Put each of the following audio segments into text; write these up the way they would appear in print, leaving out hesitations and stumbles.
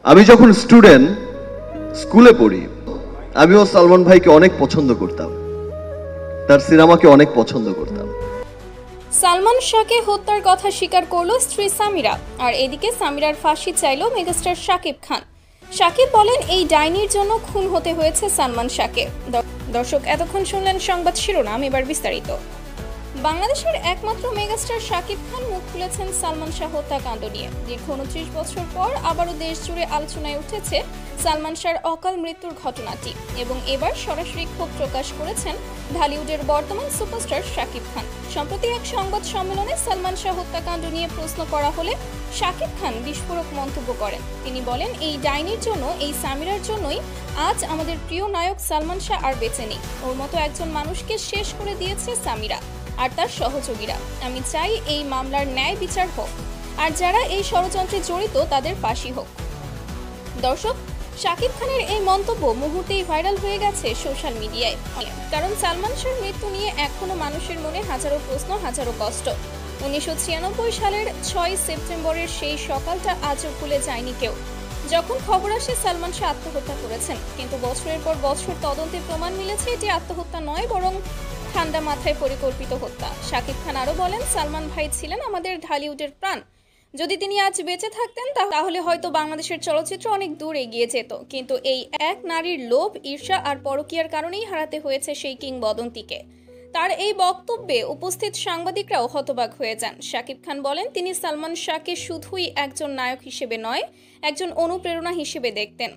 আমি যখন স্টুডেন্ট স্কুলে পড়ি, আমিও সালমান ভাইকে অনেক পছন্দ করতাম, তার সিনেমাকে অনেক পছন্দ করতাম। সালমান শাহকে হত্যার কথা স্বীকার করলো স্ত্রী সামিরা, আর এদিকে সামিরার ফাঁসি চাইল মেগাস্টার শাকিব খান। শাকিব বলেন, এই ডাইনির জন্য খুন হতে হয়েছে সালমান শাহকে। দর্শক, এতক্ষণ শুনলেন সংবাদ শিরোনাম, এবার বিস্তারিত। বাংলাদেশের একমাত্র মেগাস্টার শাকিব খান মুখ খুলেছেন সালমান শাহ হত্যাকাণ্ড নিয়ে। দীর্ঘ 29 বছর পর আবারও দেশ জুড়ে আলোচনায় উঠেছে সালমান শাহর অকাল মৃত্যুর ঘটনাটি, এবং এবার সরাসরি ক্ষোভ প্রকাশ করেছেন ঢালিউডের বর্তমান সুপারস্টার শাকিব খান। সম্প্রতি এক সংবাদ সম্মেলনে সালমান শাহ হত্যাকাণ্ড নিয়ে প্রশ্ন করা হলে শাকিব খান বিস্ফোরক মন্তব্য করেন। তিনি বলেন, এই ডাইনির জন্য, এই সামিরার জন্যই আজ আমাদের প্রিয় নায়ক সালমান শাহ আর বেঁচে নেই। ওর মতো একজন মানুষকে শেষ করে দিয়েছে সামিরা আর তার সহযোগীরা। আমি চাই এই মামলার ন্যায় বিচার হোক, আর যারা এই ষড়যন্ত্রে জড়িত তাদের ফাঁসি হোক। দর্শক, শাকিব খানের এই মন্তব্য মুহূর্তেই ভাইরাল হয়ে গেছে সোশ্যাল মিডিয়ায়, কারণ সালমান শাহর মৃত্যু নিয়ে এখনো মানুষের মনে হাজারো প্রশ্ন, হাজারো কষ্ট। 1996 সালের 6 সেপ্টেম্বরের সেই সকালটা আজও ভুলে যায়নি কেউ, যখন খবর আসে সালমান শাহ আত্মহত্যা করেছেন। কিন্তু বছরের পর বছর তদন্তে প্রমাণ মিলেছে এটি আত্মহত্যা নয়, বরং ঠান্ডা মাথায় পরিকল্পিত হত্যা। শাকিব খান আরো বলেন, সালমান ভাই ছিলেন আমাদের ঢালিউডের প্রাণ। যদি তিনি আজ বেঁচে থাকতেন তাহলে হয়তো বাংলাদেশের চলচ্চিত্র অনেক দূর এগিয়ে যেত, কিন্তু এই এক নারীর লোভ, ঈর্ষা আর পরকীয়ার কারণেই হারাতে হয়েছে সেই কিংবদন্তিকে। তার এই বক্তব্যে উপস্থিত সাংবাদিকরাও হতবাক হয়ে যান। শাকিব খান বলেন, তিনি সালমান শাহকে শুধুই একজন নায়ক হিসেবে নয়, একজন অনুপ্রেরণা হিসেবে দেখতেন।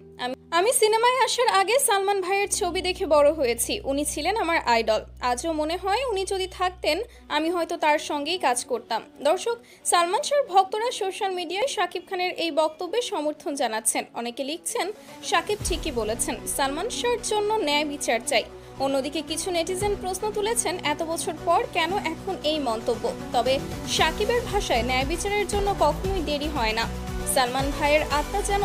আমি সিনেমায় আসার আগে সালমান ভাইয়ের ছবি দেখে বড় হয়েছি, উনি ছিলেন আমার আইডল। আজও মনে হয় উনি যদি থাকতেন আমি হয়তো তার সঙ্গেই কাজ করতাম। দর্শক, সালমান শাহর ভক্তরা সোশ্যাল মিডিয়ায় শাকিব খানের এই বক্তব্যে সমর্থন জানাচ্ছেন। অনেকে লিখছেন, শাকিব ঠিকই বলেছেন, সালমান শাহর জন্য ন্যায় বিচার চাই। অন্যদিকে কিছু নেটিজেন প্রশ্ন তুলেছেন, এত বছর পর কেন এখন এই মন্তব্য? তবে শাকিবের ভাষায় ন্যায় বিচারের জন্য কখনোই দেরি হয় না। সালমান ভাইয়ের আত্মা যেন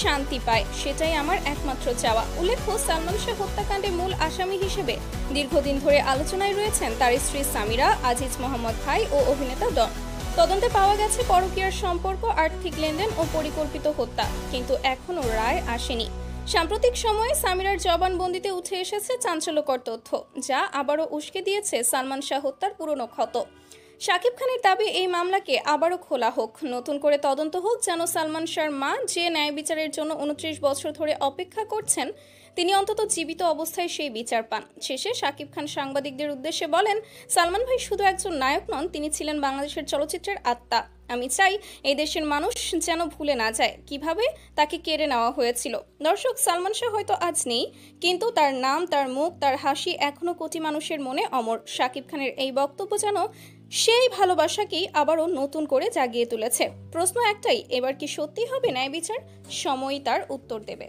শান্তি পায়, সেটাই আমার একমাত্র চাওয়া। উল্লেখ্য, সালমান শাহ হত্যাকাণ্ডে মূল আসামি হিসেবে দীর্ঘদিন ধরে আলোচনায় রয়েছেন তার স্ত্রী সামিরা, আজিজ মোহাম্মদ ভাই ও অভিনেতা ডন। তদন্তে পাওয়া গেছে পরকীয়ার সম্পর্ক, আর্থিক লেনদেন ও পরিকল্পিত হত্যা, কিন্তু এখনো রায় আসেনি। সাম্প্রতিক সময়ে সামিরার জবানবন্দিতে উঠে এসেছে চাঞ্চল্যকর তথ্য, যা আবারও উস্কে দিয়েছে সালমান শাহ হত্যার পুরনো ক্ষত। শাকিব খানের দাবি, এই মামলাকে আবারও খোলা হোক, নতুন করে তদন্ত হোক, যেন সালমান শাহর মা, যে ন্যায় বিচারের জন্য 29 বছর ধরে অপেক্ষা করছেন, তিনি অন্তত জীবিত অবস্থায় সেই বিচার পান। শেষে শাকিব খান সাংবাদিকদের উদ্দেশ্যে বলেন, সালমান ভাই শুধু একজন নায়ক নন, তিনি ছিলেন বাংলাদেশের চলচ্চিত্রের আত্মা। আমি চাই এই দেশের মানুষ যেন ভুলে না যায় কিভাবে তাকে কেড়ে নেওয়া হয়েছিল। দর্শক, সালমান শাহ হয়তো আজ নেই, কিন্তু তার নাম, তার মুখ, তার হাসি এখনো কোটি মানুষের মনে অমর। শাকিব খানের এই বক্তব্য যেন সেই ভালোবাসাকেই আবারও নতুন করে জাগিয়ে তুলেছে। প্রশ্ন একটাই, এবার কি সত্যি হবে ন্যায় বিচার? সময়ই তার উত্তর দেবে।